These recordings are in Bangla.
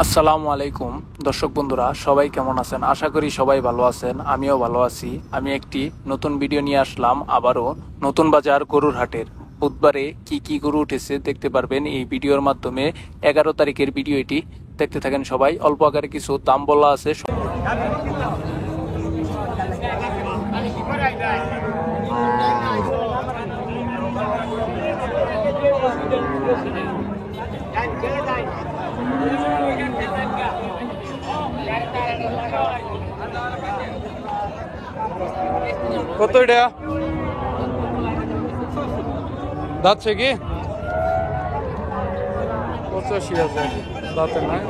আসসালামু আলাইকুম দর্শক বন্ধুরা, সবাই কেমন আছেন? আশা করি সবাই ভালো আছেন, আমিও ভালো আছি। আমি একটি নতুন ভিডিও নিয়ে আসলাম আবারও। নতুন বাজার গরুর হাটের বুধবারে কি কি গরু উঠেছে দেখতে পারবেন এই ভিডিওর মাধ্যমে। 11 তারিখের ভিডিও এটি, দেখতে থাকেন সবাই। অল্প আকারে কিছু দাম বলা আছে। কত এটা যাচ্ছে কি 85,000 দাঁতে নাই।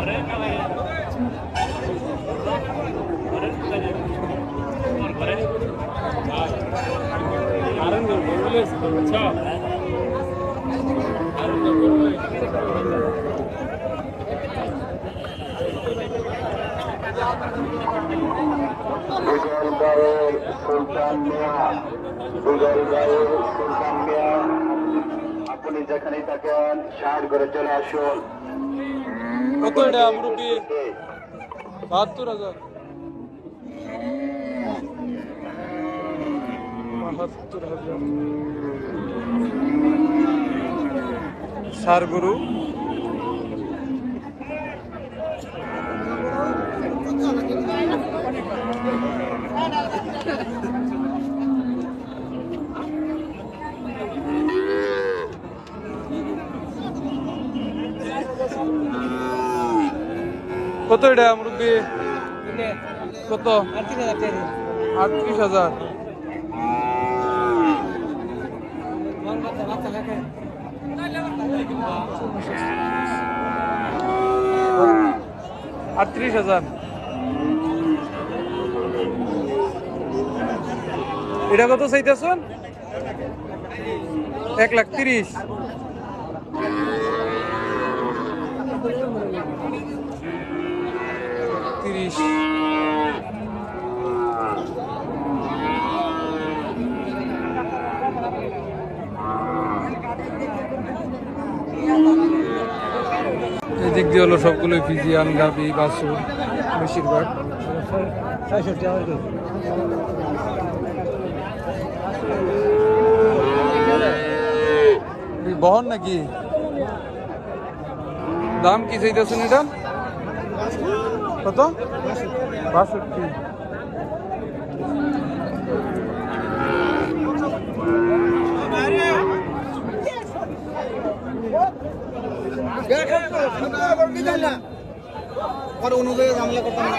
আপনি যেখানেই থাকেন শার্ট করে চলে আসুন। কত এটা মুরব্বী? 72,000। 72,000 সার গরু। কত এটা মুরব্বী? কত? 38,000। 38,000। এটা কত চাইতেছেন? 1,30,000। এদিক দিয়ে হলো সবগুলো ফিজিয়ান গাবি বাছুর বেশিরভাগ। বহন নাকি? দাম কি চাইতেছেন এটা? কত? 62। অনুযায়ী জানলে করতাম না।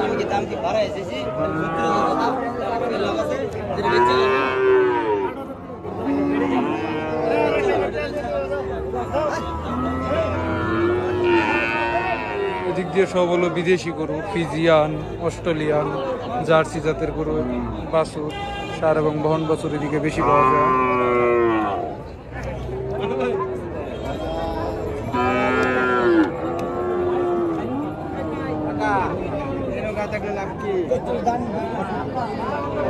আমি কি দাম কি বাড়াই এসেছি? এদিক দিয়ে সব হলো বিদেশি গরু, ফিজিয়ান, অস্ট্রেলিয়ান, জার্সি জাতের গরু, বাছুর, সার এবং বহন বাছুর এদিকে বেশি পাওয়া যায়।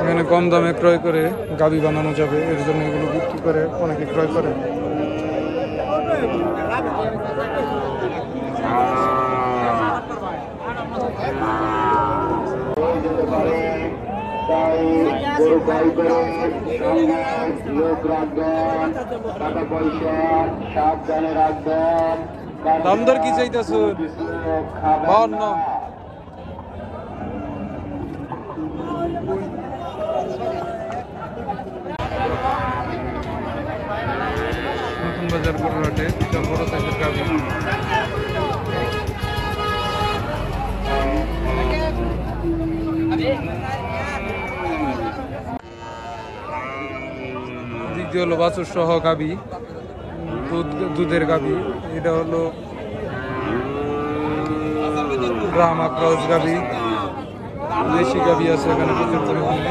এখানে কম দামে ক্রয় করে গাবি বানানো যাবে, এর জন্য এগুলো বিক্রি করে অনেকে ক্রয় করে। টাকা পয়সা সাবধানে রাখবেন। দাম দর কি চাইতেছ? 52। নতুন বাজার গরুর হাটে বড় সাইজের গাবি। দিক দিয়ে হলো বাছুর সহ গাবি, দুধের গাবি। এটা হলো ব্রাহ্মা ক্রস গাবি, দেশি গাবি আছে এখানে প্রচুর পরিমাণে।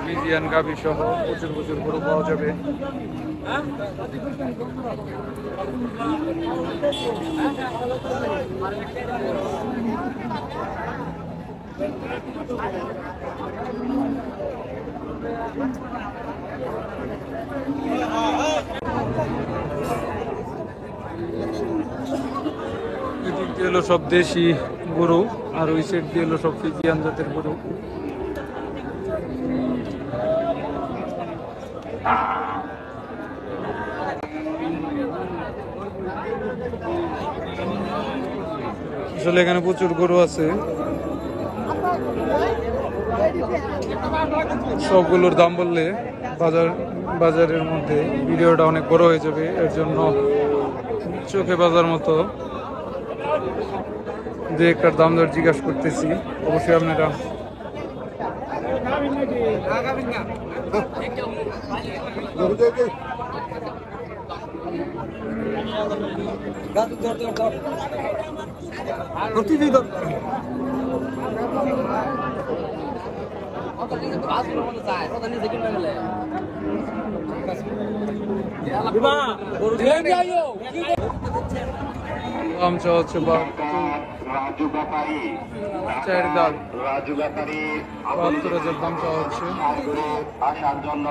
বিজিয়ান গাভী সহ প্রচুর প্রচুর গরু পাওয়া যাবে। এদিক দিয়ে হলো সব দেশি গরু, আর ওই সাইড দিয়ে হলো সব ফিজিয়ান জাতের গরু। আসলে এখানে প্রচুর গরু আছে, সবগুলোর দাম বললে বাজারের মধ্যে ভিডিওটা অনেক বড় হয়ে যাবে, এর জন্য চোখে বাজার মতো যে একটার দাম দর জিজ্ঞাসা করতেছি। অবশ্যই আপনারা দাম চাওয়া হচ্ছে রাজু ব্যাপারী, চায়ের ডাল রাজু ব্যাপারী ৭২,০০০ দাম চাওয়া হচ্ছে। আসার জন্য